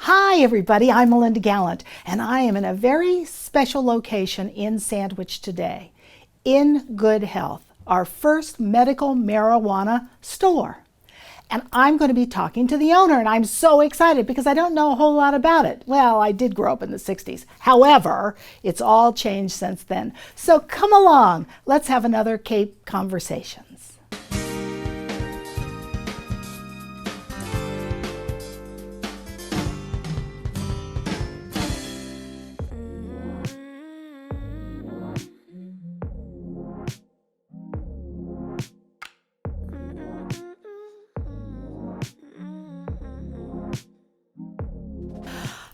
Hi everybody, I'm Melinda Gallant and I am in a very special location in Sandwich today. In Good Health, our first medical marijuana store. And I'm going to be talking to the owner, and I'm so excited because I don't know a whole lot about it. Well, I did grow up in the 60s. However, it's all changed since then. So come along, let's have another Cape Conversations.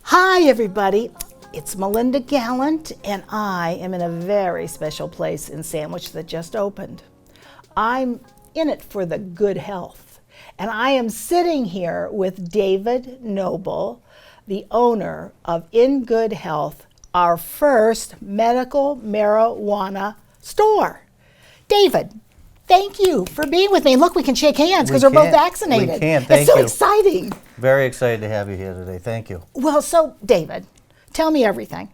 Hi everybody, it's Melinda Gallant and I am in a very special place in Sandwich that just opened. I'm in it for the good health and I am sitting here with David Noble, the owner of In Good Health, our first medical marijuana store. David, thank you for being with me. Look, we can shake hands because we're both vaccinated. We can, thank you. you. It's so exciting. Very excited to have you here today. Thank you. Well, so David, tell me everything.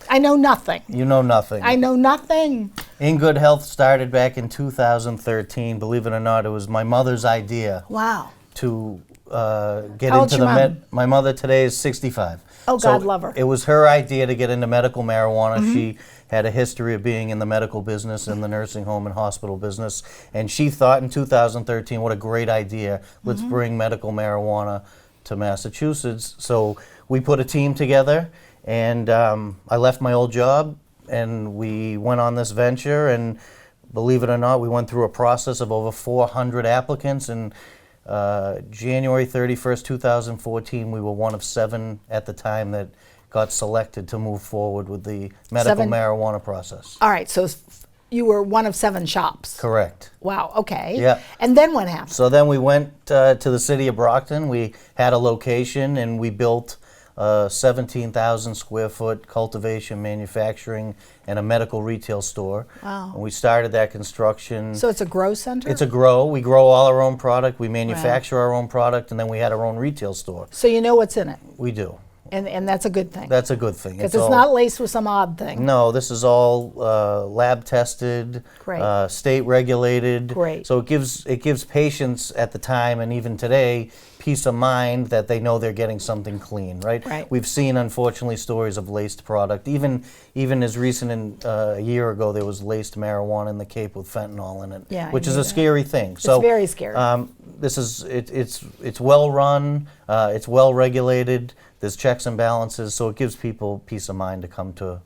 I know nothing. You know nothing. I know nothing. In Good Health started back in 2013. Believe it or not, it was my mother's idea. Wow. To get How old's into your mom? my mother today is 65. Oh, So God love her. It was her idea to get into medical marijuana. She had a history of being in the medical business, in the nursing home and hospital business, and she thought in 2013, what a great idea. Let's bring medical marijuana to Massachusetts. So we put a team together, and I left my old job, and we went on this venture, and believe it or not, we went through a process of over 400 applicants, and January 31st, 2014, we were one of 7 at the time that got selected to move forward with the medical marijuana process. All right, so you were one of 7 shops. Correct. Wow, okay. Yeah. And then what happened? So then we went to the city of Brockton. We had a location and we built a 17,000 square foot cultivation, manufacturing, and a medical retail store. Wow. And we started that construction. So it's a grow center? It's a grow. We grow all our own product. We manufacture our own product, and then we had our own retail store. So you know what's in it, We do. and that's a good thing. That's a good thing. Because it's not laced with some odd thing. No, this is all lab tested, Great. state regulated. Great. So it gives patients at the time and even today peace of mind that they know they're getting something clean, right? Right. We've seen, unfortunately, stories of laced product. Even as recent a year ago, there was laced marijuana in the Cape with fentanyl in it, Yeah, I which is knew a that. scary thing. It's So very scary. this is it's well run, it's well regulated. There's checks and balances, so it gives people peace of mind to come to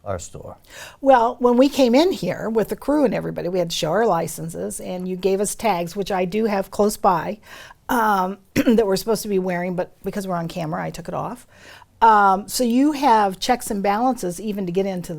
our store. Well, when we came in here with the crew and everybody, we had to show our licenses, and you gave us tags, which I do have close by, that we're supposed to be wearing, but because we're on camera, I took it off. So you have checks and balances even to get into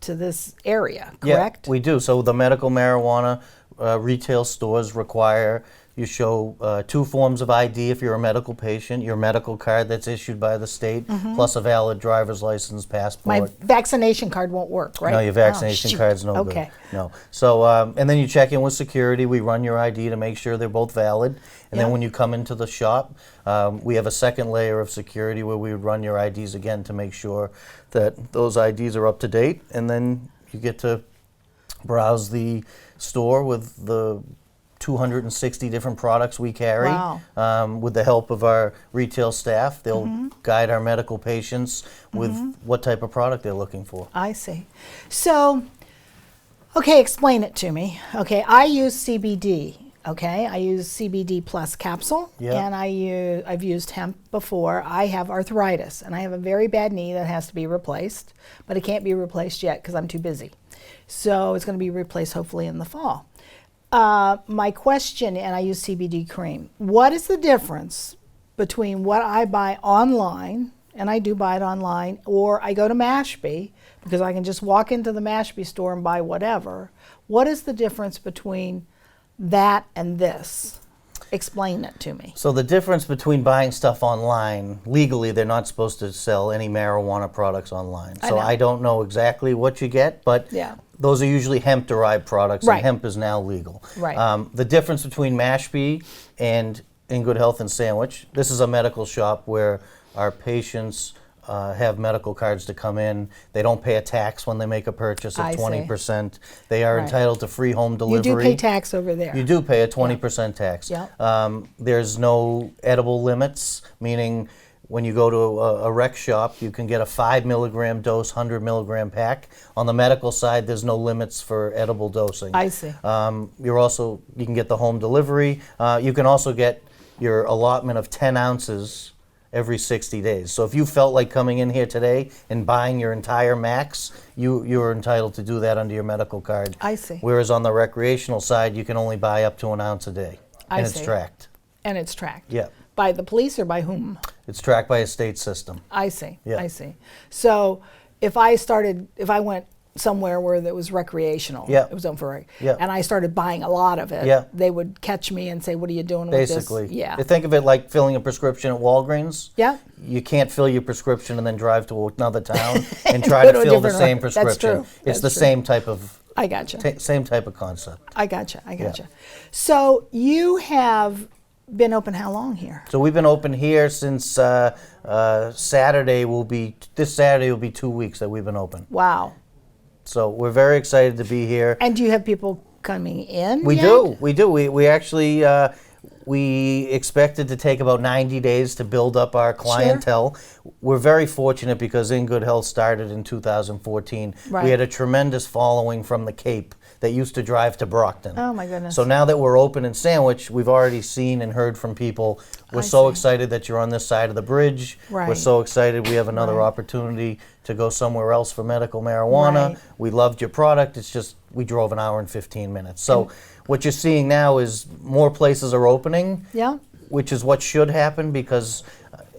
this area, correct? Yeah, we do. So the medical marijuana retail stores require you show 2 forms of ID if you're a medical patient, your medical card that's issued by the state, plus a valid driver's license, passport. My vaccination card won't work, right? No, your vaccination shoot. card's no Okay. good. No. So, and then you check in with security. We run your ID to make sure they're both valid. And then Yeah. when you come into the shop, we have a second layer of security where we would run your IDs again to make sure that those IDs are up to date. And then you get to browse the store with the 260 different products we carry. Wow. With the help of our retail staff. They'll guide our medical patients with what type of product they're looking for. I see. So, okay, explain it to me. Okay, I use CBD. Okay, I use CBD plus capsule, Yeah. and I've used hemp before. I have arthritis, and I have a very bad knee that has to be replaced, but it can't be replaced yet because I'm too busy. So it's going to be replaced hopefully in the fall. My question, and I use CBD cream, what is the difference between what I buy online, and I do buy it online, or I go to Mashpee, because I can just walk into the Mashpee store and buy whatever. What is the difference between that and this? Explain it to me. So the difference between buying stuff online, legally they're not supposed to sell any marijuana products online. So I don't know exactly what you get, but Yeah. those are usually hemp-derived products, Right. and hemp is now legal. Right. The difference between Mashpee and In Good Health and Sandwich, this is a medical shop where our patients have medical cards to come in. They don't pay a tax when they make a purchase of I see. 20%. They are Right. entitled to free home You delivery. do pay tax over there. You do pay a 20% tax. Yeah. There's no edible limits, meaning when you go to a rec shop, you can get a 5 milligram dose, 100 milligram pack. On the medical side, there's no limits for edible dosing. I see. You can get the home delivery. You can also get your allotment of 10 ounces every 60 days. So if you felt like coming in here today and buying your entire max, you're entitled to do that under your medical card. I see. Whereas on the recreational side, you can only buy up to an ounce a day. I And see. it's tracked. And it's tracked. Yeah. By the police or by whom? It's tracked by a state system. I see. Yeah. I see. So if I went somewhere where that was recreational, Yeah. it was open for Yeah. and I started buying a lot of it, Yeah. they would catch me and say, "What are you doing Basically. with this?" Yeah. Think of it like filling a prescription at Walgreens. Yeah. You can't fill your prescription and then drive to another town and try Go to to a fill the different same one. That's prescription. true. It's That's the true. same type of I gotcha. same type of concept. I gotcha. So you have been open how long here? So we've been open here since Saturday this Saturday will be 2 weeks that we've been open. Wow. So we're very excited to be here. And do you have people coming in? We yet? do. We actually we expected to take about 90 days to build up our clientele. We're very fortunate because In Good Health started in 2014. Right. We had a tremendous following from the Cape that used to drive to Brockton. Oh my goodness. So now that we're open in Sandwich, we've already seen and heard from people. We're I so see. excited that you're on this side of the bridge. We're Right. so excited we have another Right. opportunity to go somewhere else for medical marijuana. Right. We loved your product. It's just we drove an hour and 15 minutes. So what you're seeing now is more places are opening, Yeah. which is what should happen because,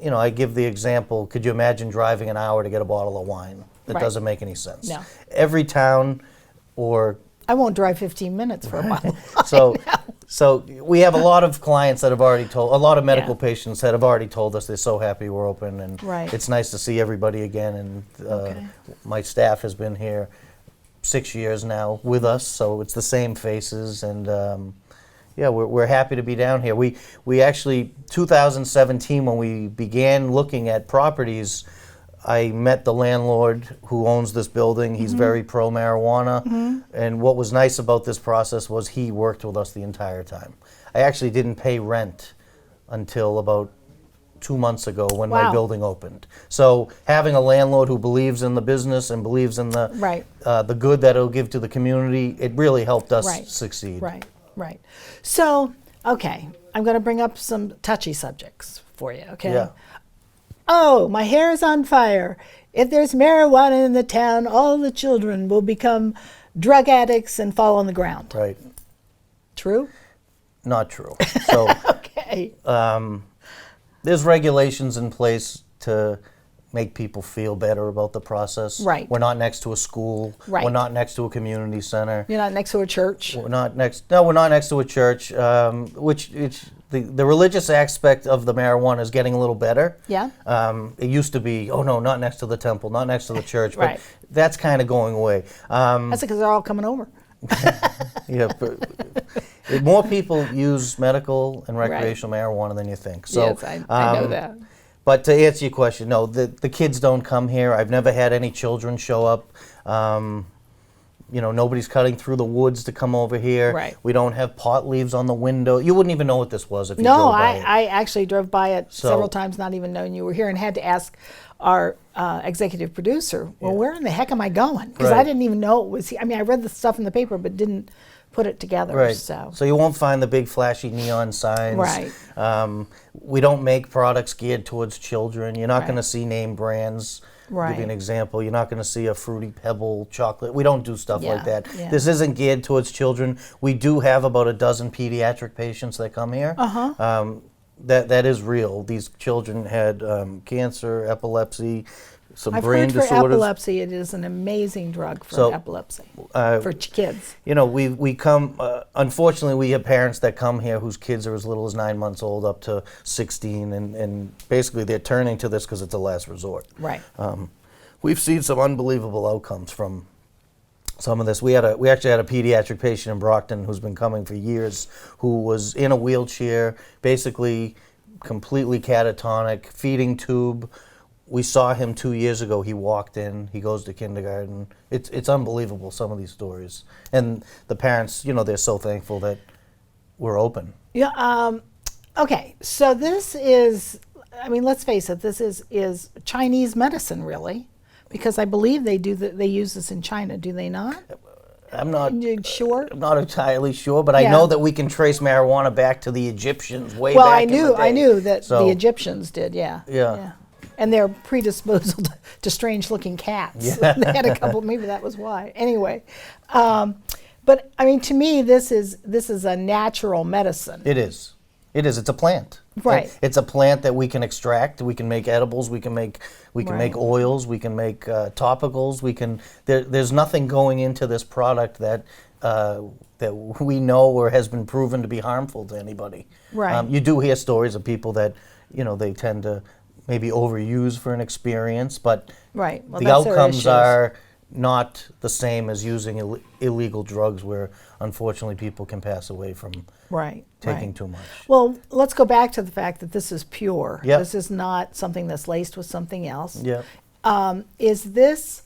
I give the example, could you imagine driving an hour to get a bottle of wine? That Right. doesn't make any sense. No. Every town or I won't drive 15 minutes for a while. So we have a lot of clients that have already a lot of medical Yeah. patients that have already told us they're so happy we're open, and Right. it's nice to see everybody again. And Okay. my staff has been here 6 years now with us, so it's the same faces, and we're happy to be down here. We actually 2017 when we began looking at properties. I met the landlord who owns this building. He's very pro marijuana. And what was nice about this process was he worked with us the entire time. I actually didn't pay rent until about 2 months ago when my Wow. building opened. So having a landlord who believes in the business and believes in Right. the good that it'll give to the community, it really helped us Right. succeed. Right. So, okay, I'm going to bring up some touchy subjects for you, okay? Yeah. Oh, my hair is on fire. If there's marijuana in the town, all the children will become drug addicts and fall on the ground. Right. True? Not true. So Okay. there's regulations in place to make people feel better about the process. Right. We're not next to a school. Right. We're not next to a community center. You're not next to a church? We're not next. No, we're not next to a church. Which the religious aspect of the marijuana is getting a little better. Yeah. It used to be, oh no, not next to the temple, not next to the church. Right. But that's kind of going away. That's because they're all coming over. Yeah. More people use medical and recreational marijuana than you think. So, yes, I know that. But to answer your question, no, the kids don't come here. I've never had any children show up. Nobody's cutting through the woods to come over here. Right. We don't have pot leaves on the window. You wouldn't even know what this was if you No, drove by it. I actually drove by it So- several times, not even knowing you were here, and had to ask our executive producer, well, where in the heck am I going? Because I Right. didn't even know it was here. I mean, I read the stuff in the paper, but didn't put it together. Right. So, you won't find the big flashy neon signs. Right. We don't make products geared towards children. You're not Right. going to see name brands. I'll give you an Right. example. You're not going to see a Fruity Pebble chocolate. We don't do stuff Yeah, like that. yeah. This isn't geared towards children. We do have about a dozen pediatric patients that come here. That is real. These children had cancer, epilepsy, some I've brain heard for disorders. epilepsy, it is an amazing drug for So, epilepsy uh, for kids. we come, unfortunately, we have parents that come here whose kids are as little as 9 months old up to 16, and basically they're turning to this because it's a last resort. Right. We've seen some unbelievable outcomes from some of this. We actually had a pediatric patient in Brockton who's been coming for years, who was in a wheelchair, basically completely catatonic, feeding tube. We saw him 2 years ago. He walked in. He goes to kindergarten. It's unbelievable, some of these stories. And the parents, they're so thankful that we're open. Yeah. Okay. So this is, I mean, let's face it. This is Chinese medicine, really, because I believe they use this in China. Do they not? I'm not sure. I'm not entirely sure, but I know that we can trace marijuana back to the Egyptians way well, back in the day. I knew that the Egyptians did. Yeah. Yeah. And they're predisposed to strange-looking cats. Yeah. They had a couple. Maybe that was why. Anyway, but I mean, to me, this is a natural medicine. It is. It is. It's a plant. Right. It's a plant that we can extract. We can make edibles. We can make Right. oils. We can make topicals. There's nothing going into this product that we know or has been proven to be harmful to anybody. Right. You do hear stories of people that they tend to maybe overuse for an experience, but Right. Well, the that's their outcomes issues. are not the same as using illegal drugs, where unfortunately people can pass away from Right. taking right. too much. Well, let's go back to the fact that this is pure. Yep. This is not something that's laced with something else. Yeah. Is this,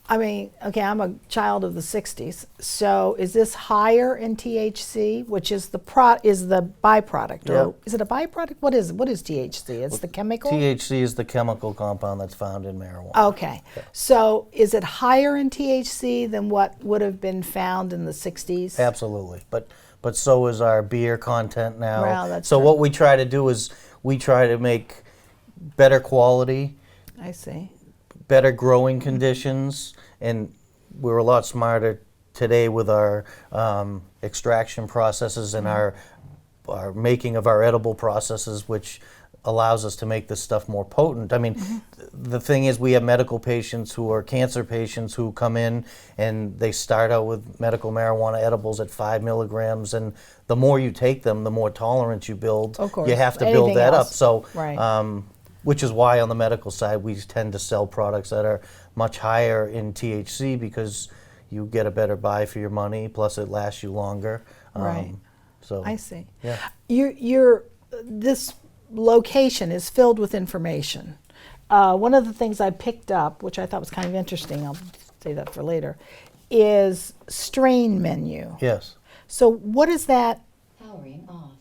I mean, okay, I'm a child of the 60s, so is this higher in THC, which is the byproduct? Yeah. Or is it a byproduct? What is THC? It's the chemical? THC is the chemical compound that's found in marijuana. Okay. So is it higher in THC than what would have been found in the 60s? Absolutely, but so is our beer content now. Well, that's so true. what we try to do is we try to make better quality, I see. better growing conditions, and we're a lot smarter today with our extraction processes and our making of our edible processes, which allows us to make this stuff more potent. I mean, the thing is, we have medical patients who are cancer patients who come in and they start out with medical marijuana edibles at 5 milligrams, and the more you take them, the more tolerance you build. Of course. You have to Anything build that up. else. So, Right. which is why on the medical side we tend to sell products that are much higher in THC, because you get a better buy for your money, plus it lasts you longer. Right. So I see. Yeah. This location is filled with information. One of the things I picked up, which I thought was kind of interesting, I'll say that for later, is strain menu. Yes. So what is that? Powering off.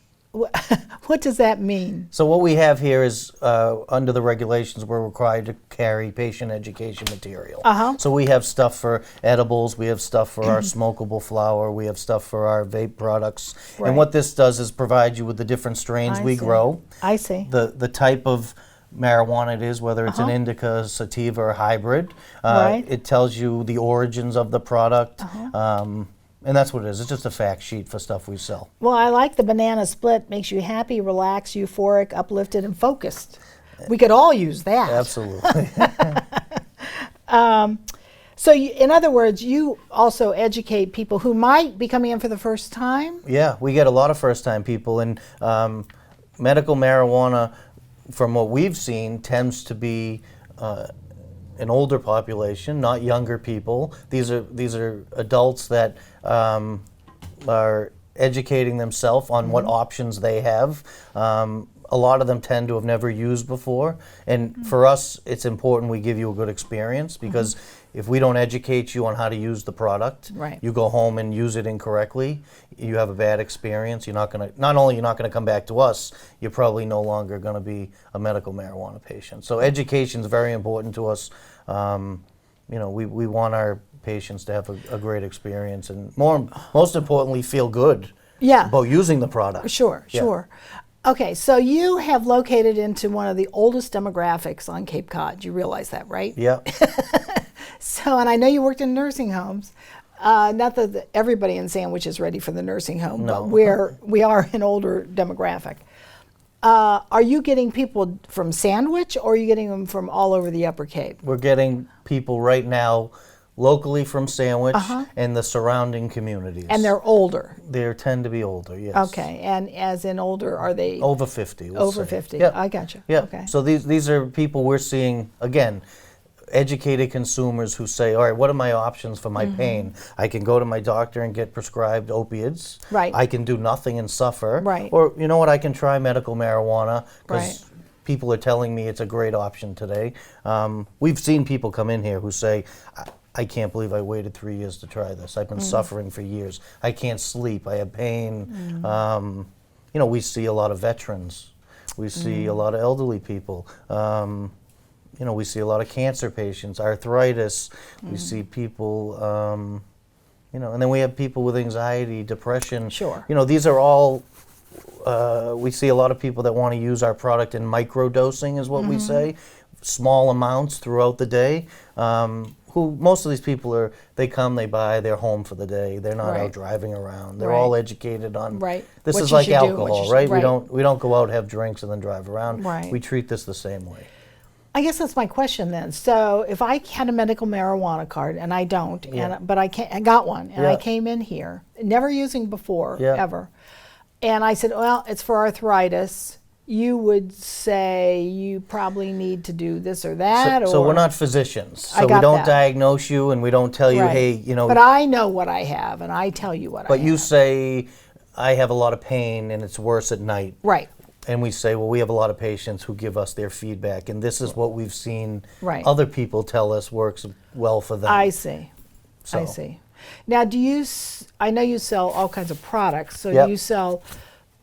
What does that mean? So what we have here is, under the regulations, we're required to carry patient education material. Uh-huh. So we have stuff for edibles, we have stuff for our smokable flower, we have stuff for our vape products. Right. And what this does is provide you with the different strains I we see. grow, I see. the type of marijuana it is, whether it's an Uh-huh. indica, sativa, or hybrid. Right. It tells you the origins of the product. Uh-huh. And that's what it is. It's just a fact sheet for stuff we sell. Well, I like the banana split. Makes you happy, relaxed, euphoric, uplifted, and focused. We could all use that. Absolutely. So, in other words, you also educate people who might be coming in for the first time. Yeah, we get a lot of first-time people, and medical marijuana, from what we've seen, tends to be an older population, not younger people. These are adults that are educating themselves on what options they have. A lot of them tend to have never used before, and for us, it's important we give you a good experience, because if we don't educate you on how to use the product, Right. you go home and use it incorrectly, you have a bad experience. Not only you're not gonna come back to us, you're probably no longer gonna be a medical marijuana patient. So education is very important to us. We want our patients to have a great experience, and most importantly, feel good Yeah. about using the product. Sure, Yeah. sure. Okay, so you have located into one of the oldest demographics on Cape Cod. You realize that, right? Yeah. So, and I know you worked in nursing homes. Not that everybody in Sandwich is ready for the nursing home, No. but we are an older demographic. Are you getting people from Sandwich, or are you getting them from all over the Upper Cape? We're getting people right now locally from Sandwich and the surrounding communities. And they're older. They tend to be older, yes. Okay, and as in older, are they Over 50, let's over say. 50? Yeah. I gotcha. Yeah. Okay. So these are people we're seeing, again, educated consumers who say, all right, what are my options for my pain? I can go to my doctor and get prescribed opiates. Right. I can do nothing and suffer. Right. Or, you know what, I can try medical marijuana Right. because people are telling me it's a great option today. We've seen people come in here who say, I can't believe I waited 3 years to try this. I've been suffering for years. I can't sleep. I have pain. You know, we see a lot of veterans. We see a lot of elderly people. You know, we see a lot of cancer patients, arthritis. We see people, you know, and then we have people with anxiety, depression. Sure. You know, these are all, we see a lot of people that want to use our product in microdosing is what we say, small amounts throughout the day. Who most of these people are, they come, they buy, they're home for the day. They're not Right. out driving around. They're Right. all educated on, Right. this What is you like should do, what you alcohol, should- right? right. We don't go out, have drinks, and then drive around. Right. We treat this the same way. I guess that's my question then. So if I had a medical marijuana card, and I don't, Yeah. but I got one, and I Yeah. came in here, never using before, Yeah. ever, and I said, well, it's for arthritis, you would say you probably need to do this or that, So or we're not physicians. I So we got don't that. diagnose you and we don't tell you, Right. hey, you know, But I know what I have, and I tell you what I but have. you say, I have a lot of pain and it's worse at night. Right. And we say, well, we have a lot of patients who give us their feedback, and this is what we've seen Right. other people tell us works well for them. I see. I So- see. Now, do you? I know you sell all kinds of products. So Yep. do you sell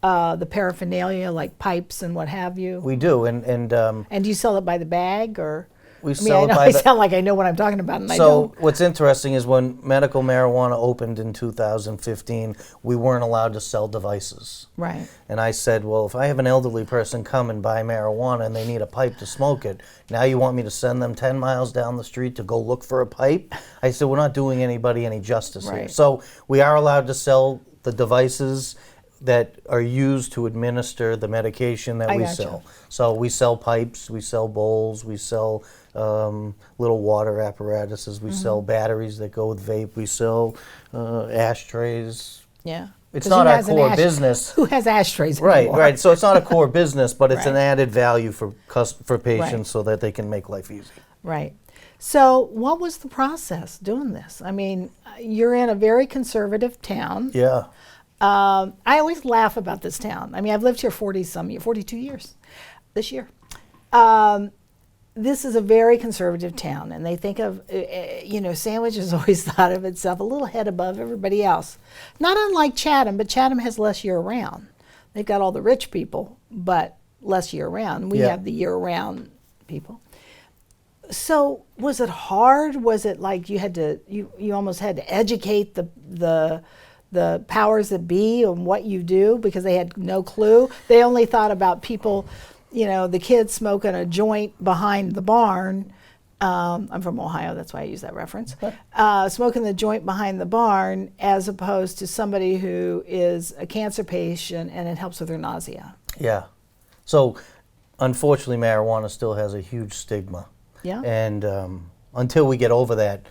the paraphernalia like pipes and what have you? We do, and And do you sell it by the bag, or? we I mean, sell I it know by I the. sound like I know what I'm talking about, and I So don't. what's interesting is when medical marijuana opened in 2015, we weren't allowed to sell devices. Right. And I said, well, if I have an elderly person come and buy marijuana and they need a pipe to smoke it, now you want me to send them 10 miles down the street to go look for a pipe? I said, we're not doing anybody any justice here. Right. So we are allowed to sell the devices that are used to administer the medication that I we gotcha. sell. So we sell pipes, we sell bowls, we sell little water apparatuses, we sell batteries that go with vape, we sell ashtrays. Yeah. It's 'Cause not who our has an core business. Who has ashtrays Right, anymore? right. So it's not a core business, but it's an Right. added value for for patients Right. so that they can make life easy. Right. So what was the process doing this? I mean, you're in a very conservative town. Yeah. I always laugh about this town. I mean, I've lived here 42 years this year. This is a very conservative town, and they think of, you know, Sandwich has always thought of itself a little head above everybody else. Not unlike Chatham, but Chatham has less year-round. They've got all the rich people, but less year-round. We Yeah. have the year-round people. So was it hard? Was it like you had to, you almost had to educate the powers that be on what you do because they had no clue? They only thought about people, you know, the kids smoking a joint behind the barn. I'm from Ohio, that's why I use that reference. Smoking the joint behind the barn as opposed to somebody who is a cancer patient and it helps with their nausea. Yeah. So unfortunately, marijuana still has a huge stigma. Yeah. And until we get over that,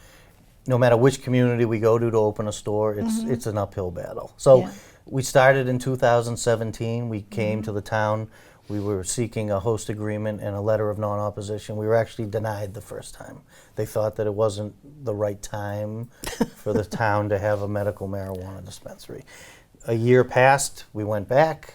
no matter which community we go to open a store, it's an uphill battle. So Yeah. we started in 2017. We came to the town. We were seeking a host agreement and a letter of non-opposition. We were actually denied the first time. They thought that it wasn't the right time for the town to have a medical marijuana dispensary. A year passed. We went back.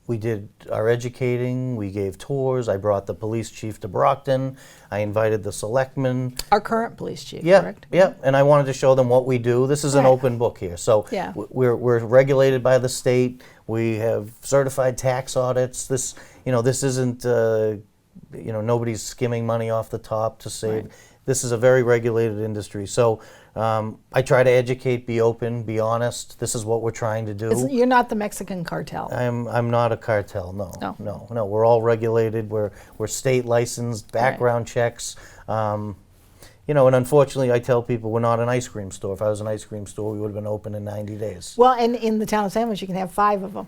We did our educating. We gave tours. I brought the police chief to Brockton. I invited the selectmen. Our current police chief, Yeah, correct? yeah, and I wanted to show them what we do. This is an Right. open book here. So Yeah. we're regulated by the state. We have certified tax audits. This, you know, this isn't, you know, nobody's skimming money off the top to save. Right. This is a very regulated industry. So I try to educate, be open, be honest. This is what we're trying to do. You're not the Mexican cartel. I'm not a cartel. No, No. no. We're all regulated. We're state licensed. Background checks. You know, and unfortunately, I tell people we're not an ice cream store. If I was an ice cream store, we would have been open in 90 days. Well, and in the town of Sandwich, you can have 5 of them.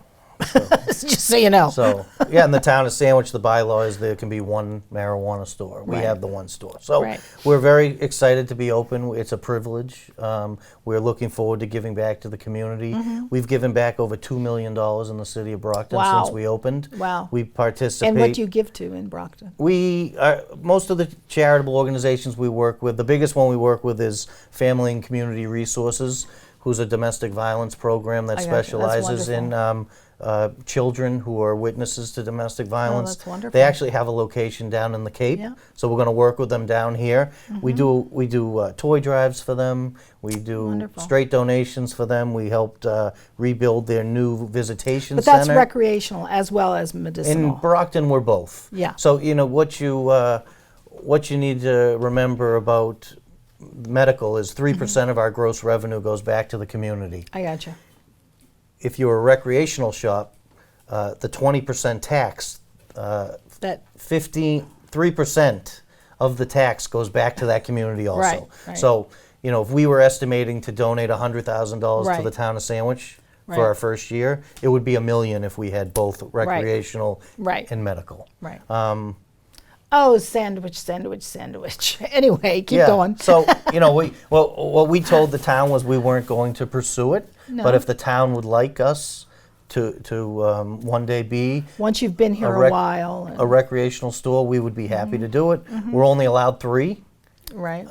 Just so you know. So, yeah, in the town of Sandwich, the bylaw is there can be one marijuana store. We Right. have the one store. So Right. we're very excited to be open. It's a privilege. We're looking forward to giving back to the community. We've given back over $2 million in the city of Brockton Wow. since we opened. Wow. We participate. And what do you give to in Brockton? We are, most of the charitable organizations we work with, the biggest one we work with is Family and Community Resources, who's a domestic violence program that I got you. That's specializes in children who are witnesses to domestic violence. that's wonderful. They actually have a location down in the Cape, Yeah. so we're going to work with them down here. We do toy drives for them. We do Wonderful. straight donations for them. We helped rebuild their new visitation But that's center. recreational as well as In medicinal. Brockton, we're both. Yeah. So what you need to remember about medical is 3% of our gross revenue goes back to the community. I gotcha. If you're a recreational shop, the 20% tax, That 3% of the tax goes back to that community also. Right, right. So, if we were estimating to donate $100,000 to Right. the town of Sandwich Right. for our first year, it would be $1 million if we had both recreational Right. and medical. right. Sandwich. Anyway, keep Yeah. going. So, what we told the town was we weren't going to pursue it, No. but if the town would like us to one day be Once you've been here a rec- while. And, a recretional store, we would be happy to do it. We're only allowed 3, right.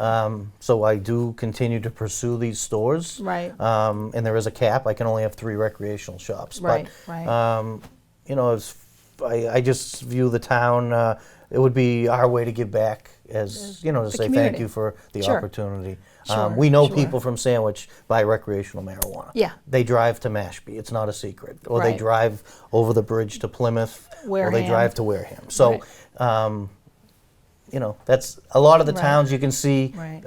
so I do continue to pursue these stores. Right. And there is a cap. I can only have 3 recreational shops. Right, But, right. I just view the town. It would be our way to give back, as to the say community. thank you for the Sure. opportunity. Sure, We know sure. people from Sandwich buy recreational marijuana. Yeah. They drive to Mashpee. It's not a secret. Or they Right. drive over the bridge to Plymouth. Or Wareham. they drive to Wareham. So, Right. that's a lot of the Right. towns you can see. Right.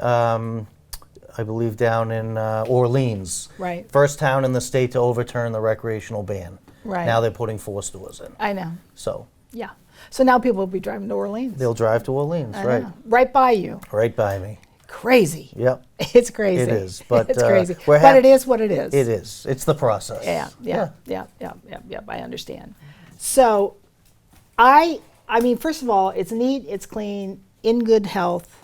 I believe down in Orleans. Right. First town in the state to overturn the recreational ban. Right. Now they're putting 4 stores in. I know. So Yeah. So now people will be driving to Orleans. they'll drive to Orleans, I right? know. Right by you. Right by me. Crazy. Yep. It's crazy. It is, but, it's crazy. we're But hap- it is what it is. It is. It's the process. Yeah. I understand. So, I mean, first of all, it's neat, it's clean, in good health.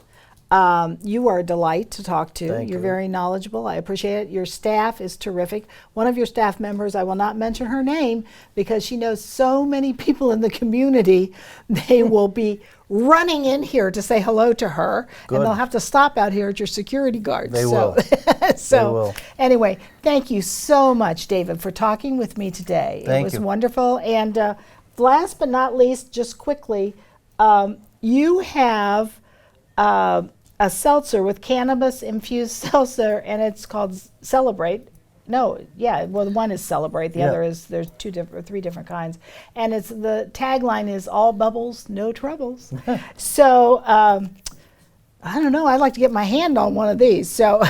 You are a delight to talk to. Thank You're you. very knowledgeable. I appreciate it. Your staff is terrific. One of your staff members, I will not mention her name because she knows so many people in the community. They will be running in here to say hello to her, Good. and they'll have to stop out here at your security guards. They so, will. so They will. anyway, thank you so much, David, for talking with me today. Thank it was you. wonderful. And last but not least, just quickly, you have a seltzer with cannabis infused seltzer, and it's called Celebrate. No, yeah, well, the one is Celebrate. The Yeah. other is, There's 3 different kinds, and it's the tagline is all bubbles, no troubles. So I don't know. I'd like to get my hand on one of these. So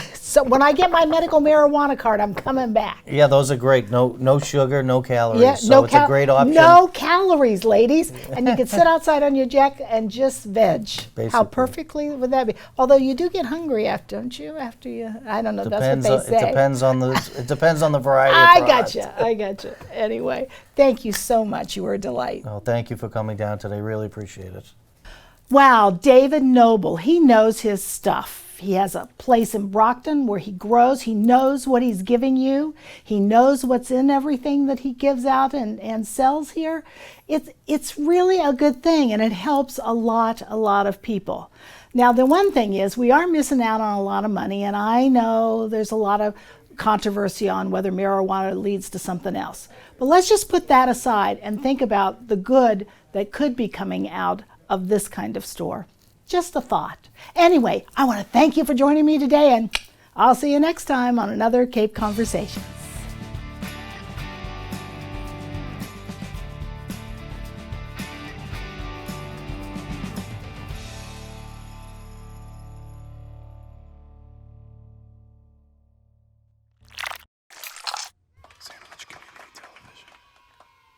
when I get my medical marijuana card, I'm coming back. Yeah, those are great. No sugar, no calories. Yeah, so it's a great option. No calories, ladies, and you can sit outside on your deck and just veg. How Basically. perfectly would that be? Although you do get hungry after, don't you? After you, I don't know. Depends that's what they on, say. it depends on the variety of I product. gotcha. Anyway, thank you so much. You were a delight. Oh, thank you for coming down today. Really appreciate it. Wow, David Noble, he knows his stuff. He has a place in Brockton where he grows. He knows what he's giving you. He knows what's in everything that he gives out and sells here. It's really a good thing, and it helps a lot of people. Now, the one thing is we are missing out on a lot of money, and I know there's a lot of controversy on whether marijuana leads to something else. But let's just put that aside and think about the good that could be coming out of this kind of store. Just a thought. Anyway, I want to thank you for joining me today, and I'll see you next time on another Cape Conversations.